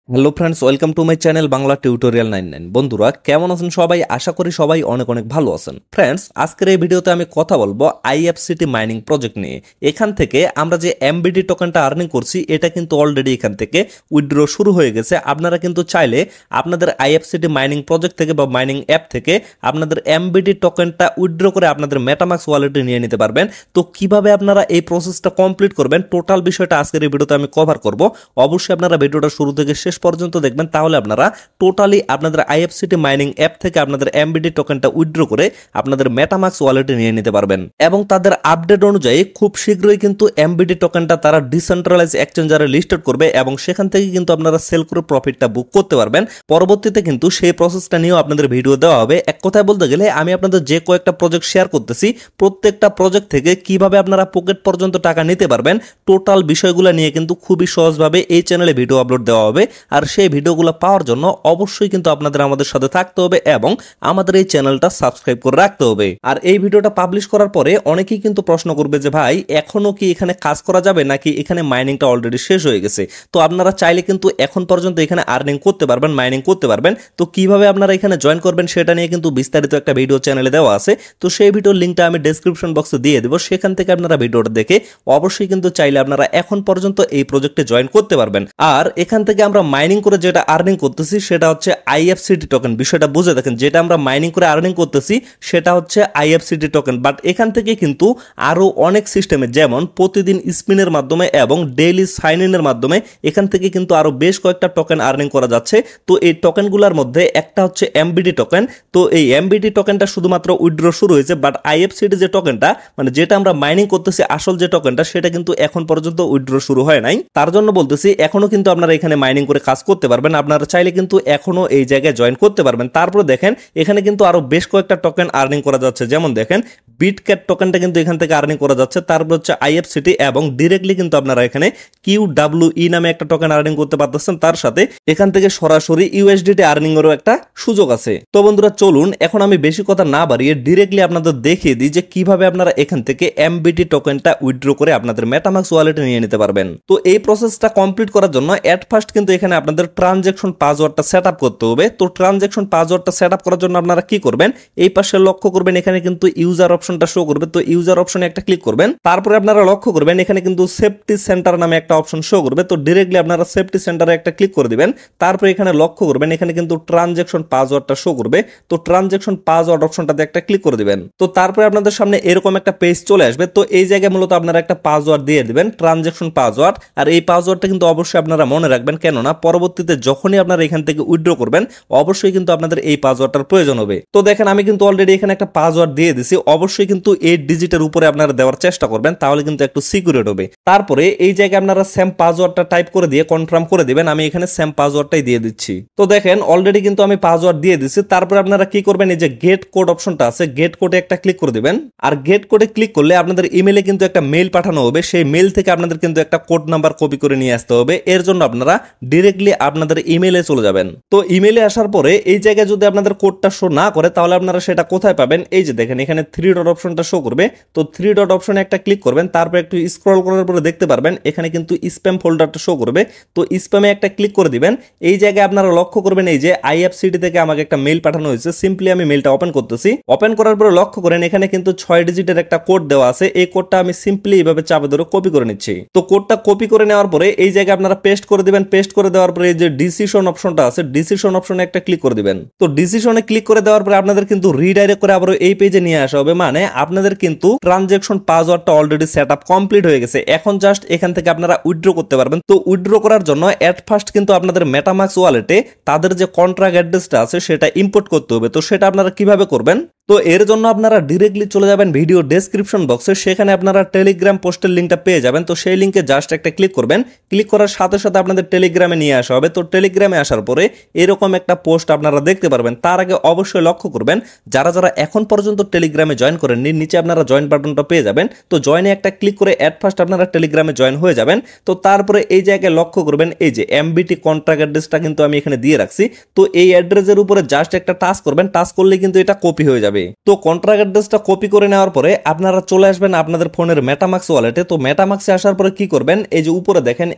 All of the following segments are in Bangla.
Hello friends, welcome to my channel Bangla tutorial 99। বন্ধুরা কেমন আছেন সবাই? আশা করি সবাই অনেক অনেক ভালো আছেন। ফ্রেন্ডস, আজকের এই ভিডিওতে আমি কথা বলবো আইএফসিটি মাইনিং প্রজেক্ট নিয়ে। এখান থেকে আমরা যে এমবিডি টোকেনটা আর্নিং করছি এটা কিন্তু অলরেডি এখান থেকে উইথড্র শুরু হয়ে গেছে। আপনারা কিন্তু চাইলে আপনাদের আইএফসিটি মাইনিং প্রজেক্ট থেকে বা মাইনিং অ্যাপ থেকে আপনাদের এমবিডি টোকেনটা উইথড্র করে আপনাদের মেটামাক্স ওয়ালেটে নিয়ে নিতে পারবেন। তো কিভাবে আপনারা এই প্রসেসটা কমপ্লিট করবেন টোটাল বিষয়টা আজকের এই ভিডিওতে আমি কভার করব। অবশ্যই আপনারা ভিডিওটা শুরু থেকে শেষ পর্যন্ত দেখবেন, তাহলে আপনারা টোটালি আপনাদের আইএফসিটি মাইনিং অ্যাপ থেকে আপনাদের এমবিডি টোকেনটা উইথড্র করে আপনাদের মেটামাক্স ওয়ালেটে নিয়ে নিতে পারবেন। এবং তাদের আপডেট অনুযায়ী খুব শীঘ্রই কিন্তু এমবিডি টোকেনটা তারা ডিসেন্ট্রালাইজ এক্সচেঞ্জারে লিস্টেড করবে এবং সেখান থেকে কিন্তু আপনারা সেল করে প্রফিটটা বুক করতে পারবেন। পরবর্তীতে কিন্তু সেই প্রসেসটা নিয়েও আপনাদের ভিডিও দেওয়া হবে। এক কথায় বলতে গেলে আমি আপনাদের যে কয়েকটা প্রজেক্ট শেয়ার করতেছি, প্রত্যেকটা প্রজেক্ট থেকে কিভাবে আপনারা পকেট পর্যন্ত টাকা নিতে পারবেন টোটাল বিষয়গুলো নিয়ে কিন্তু খুবই সহজভাবে এই চ্যানেলে ভিডিও আপলোড দেওয়া হবে। আর সেই ভিডিওগুলো পাওয়ার জন্য অবশ্যই কিন্তু আপনাদের আমাদের সাথে থাকতে হবে এবং আমাদের এই চ্যানেলটা সাবস্ক্রাইব করে রাখতে হবে। আর এই ভিডিওটা পাবলিশ করার পরে অনেকেই কিন্তু প্রশ্ন করবে যে ভাই এখনো কি এখানে কাজ করা যাবে নাকি এখানে মাইনিংটা অলরেডি শেষ হয়ে গেছে। তো আপনারা চাইলে কিন্তু এখন পর্যন্ত এখানে আর্নিং করতে পারবেন, মাইনিং করতে পারবেন। তো কিভাবে আপনারা এখানে জয়েন করবেন সেটা নিয়ে কিন্তু বিস্তারিত একটা ভিডিও চ্যানেলে দেওয়া আছে। তো সেই ভিডিওর লিঙ্কটা আমি ডেসক্রিপশন বক্সে দিয়ে দেবো, সেখান থেকে আপনারা ভিডিওটা দেখে অবশ্যই কিন্তু চাইলে আপনারা এখন পর্যন্ত এই প্রজেক্টে জয়েন করতে পারবেন। আর এখান থেকে আমরা মাইনিং করে যেটা আর্নিং করতেছি সেটা হচ্ছে আইএফসিটি টোকেন। বিষয়টা বুঝে দেখেন, যেটা আমরা মাইনিং করে আর্নিং করতেছি সেটা হচ্ছে আইএফসিটি টোকেন। বাট এখান থেকে কিন্তু আরো অনেক সিস্টেমে, যেমন প্রতিদিন স্পিনের মাধ্যমে এবং ডেইলি সাইন ইনের মাধ্যমে এখান থেকে কিন্তু আরো বেশ কয়েকটা টোকেন আর্নিং করা যাচ্ছে। তো এই টোকেনগুলোর মধ্যে একটা হচ্ছে এমবিডি টোকেন। তো এই এমবিডি টোকেনটা শুধুমাত্র উইথড্র শুরু হয়েছে, বাট আইএফসিটি যে টোকেনটা মানে যেটা আমরা মাইনিং করতেছি আসল যে টোকেনটা সেটা কিন্তু এখন পর্যন্ত উইথড্র শুরু হয় নাই। তার জন্য বলতেছি এখনো কিন্তু আপনারা এখানে মাইনিং করে কাজ করতে পারবেন। আপনারা চাইলে কিন্তু এখনো এই জায়গায় জয়েন করতে পারবেন। তারপরে দেখেন এখানে কিন্তু আরো বেশ কয়েকটা টোকেন আর্নিং করা যাচ্ছে, যেমন দেখেন বিটক্যাট টোকেনটা কিন্তু এখান থেকে আর্নিং করা যাচ্ছে। তারপর হচ্ছে আইএফসিটি এবং ডিরেক্টলি কিন্তু আপনারা এখানে কিউডব্লিউই নামে একটা টোকেন আর্নিং করতে পারতেছেন। তার সাথে এখান থেকে সরাসরি ইউএসডিটি আর্নিং এরও একটা সুযোগ আছে। তো বন্ধুরা চলুন এখন আমি বেশি কথা না বাড়িয়ে ডিরেক্টলি আপনাদের দেখিয়ে দিই যে কিভাবে আপনারা এখান থেকে এমবিটি টোকেনটা উইথড্র করে আপনাদের মেটামাক্স ওয়ালেটে নিয়ে নিতে পারবেন। তো এই প্রসেসটা কমপ্লিট করার জন্য এট ফার্স্ট কিন্তু এখানে আপনাদের ট্রানজ্যাকশন পাসওয়ার্ডটা সেটআপ করতে হবে। তো ট্রানজ্যাকশন পাসওয়ার্ডটা সেটআপ করার জন্য আপনারা কি করবেন, এই পাশে লক্ষ্য করবেন এখানে কিন্তু ইউজার অপশনটা শো করবে। তো ইউজার অপশনে একটা ক্লিক করবেন। তারপরে আপনারা লক্ষ্য করবেন এখানে কিন্তু সেফটি সেন্টার নামে একটা অপশন শো করবে। তো ডিরেক্টলি আপনারা সেফটি সেন্টারে একটা ক্লিক করে দিবেন। তারপরে এখানে লক্ষ্য করবেন এখানে কিন্তু ট্রানজ্যাকশন পাসওয়ার্ডটা শো করবে। তো ট্রানজ্যাকশন পাসওয়ার্ড অপশনটাতে একটা ক্লিক করে দিবেন। তো তারপরে আপনাদের সামনে এরকম একটা পেজ চলে আসবে। তো এই জায়গায় মূলত আপনারা একটা পাসওয়ার্ড দিয়ে দিবেন, ট্রানজ্যাকশন পাসওয়ার্ড। আর এই পাসওয়ার্ডটা কিন্তু অবশ্যই আপনারা মনে রাখবেন, কেননা পরবর্তীতে যখনই আপনারা এখান থেকে উইথড্র করবেন অবশ্যই কিন্তু আপনাদের এই পাসওয়ার্ডটার প্রয়োজন হবে। তো দেখেন আমি কিন্তু অলরেডি এখানে একটা পাসওয়ার্ড দিয়ে দিছি। অবশ্যই কিন্তু 8 ডিজিটের উপরে আপনারা দেওয়ার চেষ্টা করবেন, তাহলে কিন্তু একটু সিকিউর হবে। তারপরে এই জায়গায় আপনারা সেম পাসওয়ার্ডটা টাইপ করে দিয়ে কনফার্ম করে দিবেন। আমি এখানে সেম পাসওয়ার্ডটাই দিয়ে দিচ্ছি। তো দেখেন অলরেডি কিন্তু আমি পাসওয়ার্ড দিয়ে দিচ্ছি। তারপরে আপনারা কি করবেন, এই যে গেট কোড অপশনটা আছে, গেট কোডে একটা ক্লিক করে দিবেন। আর গেট কোডে ক্লিক করলে আপনাদের ইমেলে কিন্তু একটা মেইল পাঠানো হবে। সেই মেইল থেকে আপনাদের কিন্তু একটা কোড নাম্বার কপি করে নিয়ে আসতে হবে। এর জন্য আপনারা ডিরেক্টলি আপনাদের ইমেলে চলে যাবেন। তো ইমেলে আসার পরে এই জায়গায় যদি আপনাদের কোডটা শো না করে তাহলে আপনারা সেটা কোথায় পাবেন, এই যে দেখেন এখানে 3 ডট অপশনটা শো করবে। তো 3 ডট অপশনে একটা ক্লিক করবেন। তারপর একটু স্ক্রল করার পরে দেখতে পারবেন এখানে কিন্তু স্প্যাম ফোল্ডারটা শো করবে। তো স্প্যামে একটা ক্লিক করে দিবেন। এই জায়গায় আপনারা লক্ষ্য করবেন এই যে আইএফসিটি থেকে আমাকে একটা মেইল পাঠানো হয়েছে। সিম্পলি আমি মেইলটা ওপেন করতেছি। ওপেন করার পরে লক্ষ্য করেন এখানে কিন্তু 6 ডিজিটের একটা কোড দেওয়া আছে। এই কোডটা আমি সিম্পলি এইভাবে চাপে ধরে কপি করে নিচ্ছি। তো কোডটা কপি করে নেওয়ার পরে এই জায়গায় আপনারা পেস্ট করে দিবেন। পেস্ট করে দেওয়ার পরে এই যে ডিসিশন অপশনটা আছে, ডিসিশন অপশনে একটা ক্লিক করে দিবেন। তো ডিসিশনে ক্লিক করে দেওয়ার পরে আপনাদের কিন্তু রিডাইরেক্ট করে আবার এই পেজে নিয়ে আসা হবে। মানে আপনাদের কিন্তু ট্রানজ্যাকশন পাসওয়ার্ডটা অলরেডি সেটআপ কমপ্লিট হয়ে গেছে। এখন জাস্ট এখান থেকে আপনারা উইথড্র করতে পারবেন। তো উইথড্র করার জন্য এট ফার্স্ট কিন্তু আপনাদের মেটামাক্স ওয়ালেটে তাদের যে কন্ট্রাক্ট অ্যাড্রেসটা আছে সেটা ইম্পোর্ট করতে হবে। তো সেটা আপনারা কিভাবে করবেন, তো এর জন্য আপনারা ডিরেক্টলি চলে যাবেন ভিডিও ডেসক্রিপশন বক্সে, সেখানে আপনারা টেলিগ্রাম পোস্টের লিঙ্কটা পেয়ে যাবেন। তো সেই লিঙ্কে জাস্ট একটা ক্লিক করবেন। ক্লিক করার সাথে সাথে আপনাদের টেলিগ্রামে নিয়ে আসা হবে। তো টেলিগ্রামে আসার পরে এরকম একটা পোস্ট আপনারা দেখতে পারবেন। তার আগে অবশ্যই লক্ষ্য করবেন যারা যারা এখন পর্যন্ত টেলিগ্রামে জয়েন করেননি, নিচে আপনারা জয়েন বাটনটা পেয়ে যাবেন। তো জয়েনে একটা ক্লিক করে এট ফার্স্ট আপনারা টেলিগ্রামে জয়েন হয়ে যাবেন। তো তারপরে এই জায়গায় লক্ষ্য করবেন এই যে এমবিটি কন্ট্রাক্ট অ্যাড্রেসটা কিন্তু আমি এখানে দিয়ে রাখছি। তো এই অ্যাড্রেসের উপরে জাস্ট একটা টাচ করবেন। টাচ করলে কিন্তু এটা কপি হয়ে যাবে। যাবে। তো কন্ট্রাক্ট অ্যাড্রেসটা কপি করে নেওয়ার পরে আপনারা চলে আসবেন আপনাদের ফোনের মেটামাক্স ওয়ালেটে। তো মেটামাক্সে আসার পরে কি করবেন, এই যে উপরে দেখেন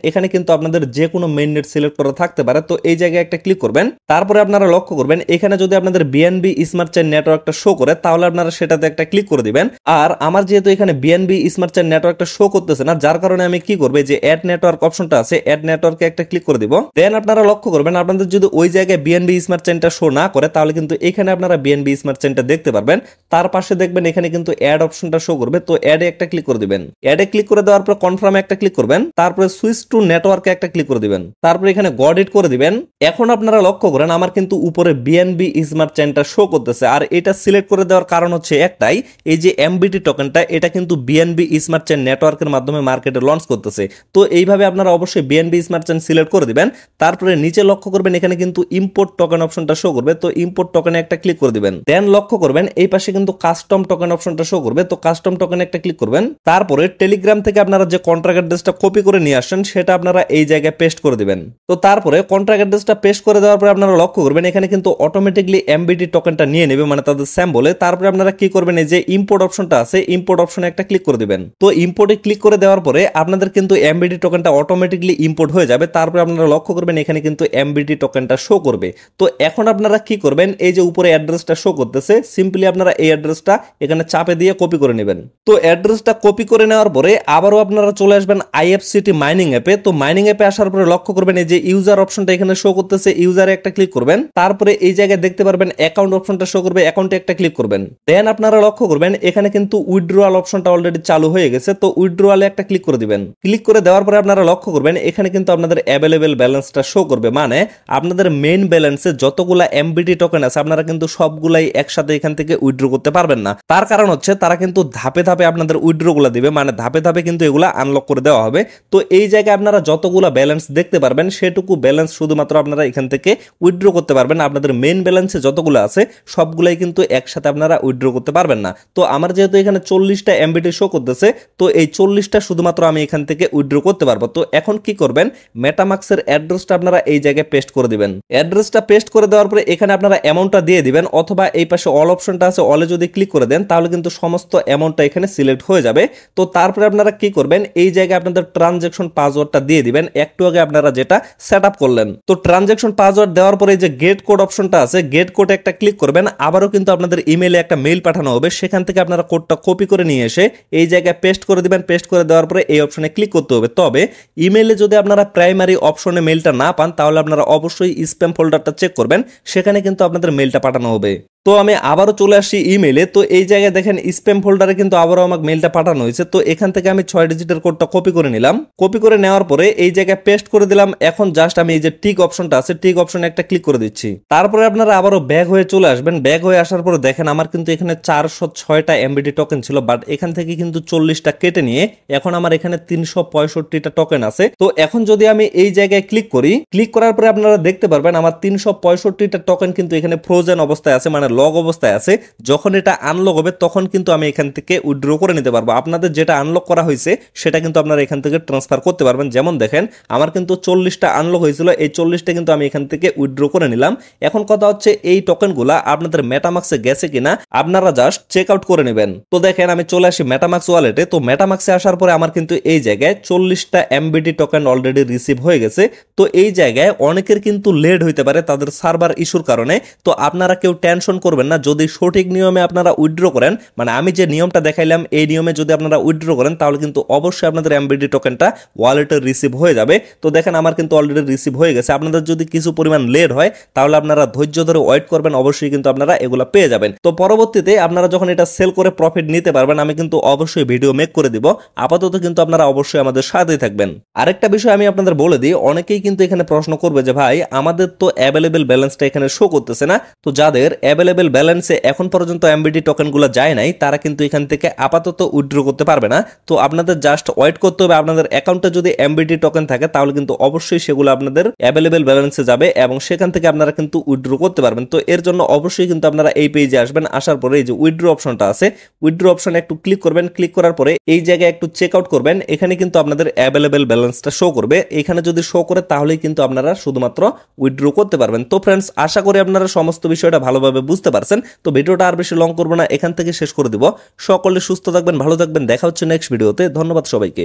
এখানে কিন্তু আপনাদের যে কোনো মেইন নেট সিলেক্ট করা থাকতে পারে। তো এই জায়গায় একটা ক্লিক করবেন, তারপরে আপনারা লক্ষ্য করবেন এখানে যদি আপনাদের বিএনবি স্মার্ট চেইন নেটওয়ার্কটা শো করে তাহলে আপনারা সেটাতে একটা ক্লিক করে দিবেন। আর আমার যেহেতু এখানে বিএনবি স্মার্ট চেইন নেটওয়ার্কটা শো করতেছে না, যার কারণে আমি কি করব, যে অ্যাড নেটওয়ার্ক অপশনটা আছে, অ্যাড নেটওয়ার্কে একটা ক্লিক করে দিব। দেন আপনারা লক্ষ্য করবেন আপনাদের যদি ওই জায়গায় বিএনবি স্মার্ট চেইনটা শো না করে তাহলে কিন্তু এখানে আপনারা বিএনবি স্মার্ট চেইনটা দেখতে পারবেন। তার পাশে দেখবেন এখানে কিন্তু অ্যাড অপশনটা শো করবে, তো অ্যাডে একটা ক্লিক করে দিবেন। অ্যাডে ক্লিক করে দেওয়ার পর কনফার্মে একটা ক্লিক করবেন, তারপরে সুইচ টু নেটওয়ার্কে একটা ক্লিক করে দিবেন, তারপরে এখানে গট ইট করে দিবেন। এখন আপনারা লক্ষ্য করেন আমার কিন্তু উপরে বিএনবি স্মার্ট চেইনটা শো করতেছে। আর এটা সিলেক্ট করে দেওয়ার কারণ হচ্ছে একটাই, এই যে এমবিটি টোকেনটা এটা কিন্তু বিএনবি স্মার্ট চেইন নেটওয়ার্কের মাধ্যমে মার্কেটে লঞ্চ করতেছে। তো এইভাবে আপনারা অবশ্যই বিএনবি স্মার্ট চেইন সিলেক্ট করে দিবেন। তারপরে নিচে লক্ষ্য করবেন এখানে কিন্তু ইম্পোর্ট টোকেন অপশনটা শো করবে, তো ইম্পোর্ট টোকেনে একটা ক্লিক করে দিবেন। দেন লক্ষ্য করবেন এই পাশে কিন্তু কাস্টম টোকেন অপশনটা শো করবে, তো কাস্টম টোকেনে একটা ক্লিক করবেন। তারপরে টেলিগ্রাম থেকে আপনারা যে কন্ট্রাক্ট অ্যাড্রেসটা কপি করে নিয়ে আসেন সেটা আপনারা এই জায়গায় পেস্ট করে দিবেন। তো তারপরে কন্ট্রাক্ট অ্যাড্রেসটা পেস্ট করে দেওয়ার পরে আপনারা লক্ষ্য করবেন এখানে কিন্তু অটোমেটিকলি এমবিটি টোকেনটা নিয়ে নেবে, মানে তাদের স্যাম্পলে। তারপরে আপনারা কি করবেন, এই যে ইম্পোর্ট অপশনটা আছে, ইম্পোর্ট অপশনে একটা ক্লিক করে দিবেন। তো ইম্পোর্টে ক্লিক করে দেওয়ার পরে আপনাদের কিন্তু এমবিটি টোকেনটা অটোমেটিকলি ইম্পোর্ট হয়ে যাবে। তারপরে আপনারা লক্ষ্য করবেন এখানে কিন্তু এমবিটি টোকেনটা শো করবে। তো এখন আপনারা কি করবেন, এই যে উপরে অ্যাড্রেসটা শো করতেছে, সিম্পলি আপনারা এই অ্যাড্রেসটা এখানে চাপে দিয়ে কপি করে নেবেন। তো অ্যাড্রেসটা কপি করে নেওয়ার পরে আবারও আপনারা চলে আসবেন আইএফসিটি মাইনিং অ্যাপে। তো মাইনিং অ্যাপে আসার পরে লক্ষ্য করবেন এই যে ইউজার অপশনটা এখানে শো করতেছে, ইউজারে একটা ক্লিক করবেন। তারপরে এই জায়গায় দেখতে পারবেন অ্যাকাউন্ট অপশনটা শো করবে, অ্যাকাউন্টে একটা ক্লিক করবেন। দেন আপনারা লক্ষ্য করবেন এখানে কিন্তু উইথড্রয়াল অপশনটা অলরেডি চালু হয়ে গেছে, তো উইথড্রয়ালে একটা ক্লিক করে দিবেন। ক্লিক করে দেওয়ার পরে আপনারা লক্ষ্য করবেন এখানে কিন্তু আপনাদের অ্যাভেলেবেল ব্যালেন্সটা শো করবে, মানে আপনাদের মেইন ব্যালেন্সে যতগুলা এমবিটি টোকেন আছে আপনারা কিন্তু সবগুলাই একসাথে এখান থেকে উইথড্র করতে পারবেন না। তার কারণ হচ্ছে তারা কিন্তু ধাপে ধাপে আপনাদের উইথড্র গুলা দিবে, মানে ধাপে ধাপে কিন্তু এগুলা আনলক করে দেওয়া হবে। তো এই জায়গায় আপনারা যতগুলা ব্যালেন্স দেখতে পারবেন সেটুকু ব্যালেন্স শুধুমাত্র আপনারা এখান থেকে উইথড্র করতে পারবেন। আপনাদের মেইন ব্যালেন্সে যতগুলো আছে সবগুলাই কিন্তু একসাথে আপনারা উইথড্র করতে পারবেন না। তো আমার যেহেতু এখানে 40টা এমবিটি শো করতেছে, তো এই 40টা শুধুমাত্র আমি এখান থেকে উইথড্র করতে পারবো। তো এখন কি করবেন, মেটামাক্সের অ্যাড্রেসটা আপনারা এই জায়গায় পেস্ট করে দিবেন। অ্যাড্রেসটা পেস্ট করে দেওয়ার পরে এখানে আপনারা অ্যামাউন্টটা দিয়ে দিবেন, অথবা এই পাশে অল অপশনটা আছে, অলে যদি ক্লিক করে দেন তাহলে কিন্তু সমস্ত অ্যামাউন্টটা এখানে সিলেক্ট হয়ে যাবে। তো তারপরে আপনারা কি করবেন, এই জায়গায় আপনাদের ট্রানজ্যাকশন পাসওয়ার্ডটা দিয়ে দিবেন, একটু আগে আপনারা যেটা সেট আপ করলেন। তো ট্রানজ্যাকশন পাসওয়ার্ড দেওয়ার পরে যে গেট কোড অপশনটা আছে, গেট কোডে একটা ক্লিক করবেন। আবারও কিন্তু আপনাদের ইমেইলে একটা মেইল পাঠানো হবে, সেখান থেকে আপনারা কোডটা কপি করে নিয়ে এসে এই জায়গায় পেস্ট করে দিবেন। পেস্ট করে দেওয়ার পরে এই অপশনে ক্লিক করতে হবে। তবে ইমেইলে যদি আপনারা প্রাইমারি অপশনে মেইলটা না পান তাহলে আপনারা অবশ্যই স্প্যাম ফোল্ডারটা চেক করবেন, সেখানে কিন্তু আপনাদের মেইলটা পাঠানো হবে। তো আমি আবারও চলে আসি ইমেইলে। তো এই জায়গায় দেখেন স্প্যাম ফোল্ডারে কিন্তু আবারও আমাকে মেইলটা পাঠানো হয়েছে। তো এখান থেকে আমি 6 ডিজিটের কোডটা কপি করে নিলাম। কপি করে নেওয়ার পরে এই জায়গায় পেস্ট করে দিলাম। এখন জাস্ট আমি এই যে টিক অপশনটা আছে, টিক অপশনে একটা ক্লিক করে দিচ্ছি। তারপরে আপনারা আবারও ব্যাক হয়ে চলে আসবেন। ব্যাক হয়ে আসার পরে দেখেন আমার কিন্তু এখানে 406টা এমবিটি টোকেন ছিল, বাট এখান থেকে কিন্তু 40টা কেটে নিয়ে এখন আমার এখানে 365টা টোকেন আছে। তো এখন যদি আমি এই জায়গায় ক্লিক করি, ক্লিক করার পরে আপনারা দেখতে পারবেন আমার 365টা টোকেন কিন্তু এখানে ফ্রোজেন অবস্থায় আছে, মানে লগ অবস্থায় আছে। যখন এটা আনলক হবে তখন কিন্তু আমি এখান থেকে উইথড্র করে নিতে পারবো। আপনাদের যেটা আনলক করা হয়েছে সেটা কিন্তু আপনারা এখান থেকে ট্রান্সফার করতে পারবেন। যেমন দেখেন আমার কিন্তু 40টা আনলক হয়েছিল, এই 40টা কিন্তু আমি এখান থেকে উইথড্র করে নিলাম। এখন কথা হচ্ছে এই টোকেনগুলা আপনাদের মেটামাক্সে গেছে কিনা আপনারা জাস্ট চেক আউট করে নেবেন। তো দেখেন আমি চলে আসি মেটামাক্স ওয়ালেটে। তো মেটামাক্সে আসার পরে আমার কিন্তু এই জায়গায় 40টা এমবিটি টোকেন অলরেডি রিসিভ হয়ে গেছে। তো এই জায়গায় অনেকের কিন্তু লেট হইতে পারে তাদের সার্ভার ইস্যুর কারণে। তো আপনারা কেউ টেনশন করবেন না, যদি সঠিক নিয়মে আপনারা উইথড্র করেন, মানে আমি যে নিয়মটা দেখাইলাম এই নিয়মে যদি আপনারা উইথড্র করেন তাহলে কিন্তু অবশ্যই আপনাদের এমবিটি টোকেনটা ওয়ালেটে রিসিভ হয়ে যাবে। তো দেখেন আমার কিন্তু অলরেডি রিসিভ হয়ে গেছে। আপনাদের যদি কিছু পরিমাণ লেট হয় তাহলে আপনারা ধৈর্য ধরে ওয়েট করবেন, অবশ্যই কিন্তু আপনারা এগুলা পেয়ে যাবেন। তো পরবর্তীতে আপনারা যখন এটা সেল করে প্রফিট নিতে পারবেন আমি কিন্তু অবশ্যই ভিডিও মেক করে দিব। আপাতত কিন্তু আপনারা অবশ্যই আমাদের সাথেই থাকবেন। আরেকটা বিষয় আমি আপনাদের বলে দিই, অনেকেই কিন্তু এখানে প্রশ্ন করবে যে ভাই আমাদের তো অ্যাভেলেবেল ব্যালেন্সটা এখানে শো করতেছে না। তো যাদের অ্যাভেলেবেল ব্যালেন্সে এখন পর্যন্ত এমবিটি টোকেনগুলো যায় নাই তারা কিন্তু এখান থেকে আপাতত উইথড্র করতে পারবে না। তো আপনাদের জাস্ট ওয়েট করতে হবে। আপনাদের অ্যাকাউন্টে যদি এমবিটি টোকেন থাকে তাহলে কিন্তু অবশ্যই সেগুলো আপনাদের অ্যাভেলেবেল ব্যালেন্সে যাবে এবং সেখান থেকে আপনারা কিন্তু উইথড্র করতে পারবেন। তো এর জন্য অবশ্যই কিন্তু আপনারা এই পেজে আসবেন। আসার পরে এই যে উইথড্র অপশনটা আছে, উইথড্র অপশনে একটু ক্লিক করবেন। ক্লিক করার পরে এই জায়গায় একটু চেক আউট করবেন। এখানে কিন্তু আপনাদের অ্যাভেলেবেল ব্যালেন্সটা শো করবে। এখানে যদি শো করে তাহলেই কিন্তু আপনারা শুধুমাত্র উইথড্র করতে পারবেন। তো ফ্রেন্ডস, আশা করি আপনারা সমস্ত বিষয়টা ভালোভাবে বুঝতে বুঝতে পারছেন। তো ভিডিওটা আর বেশি লং করবো না, এখান থেকে শেষ করে দিব। সকলে সুস্থ থাকবেন, ভালো থাকবেন, দেখা হচ্ছে নেক্সট ভিডিওতে। ধন্যবাদ সবাইকে।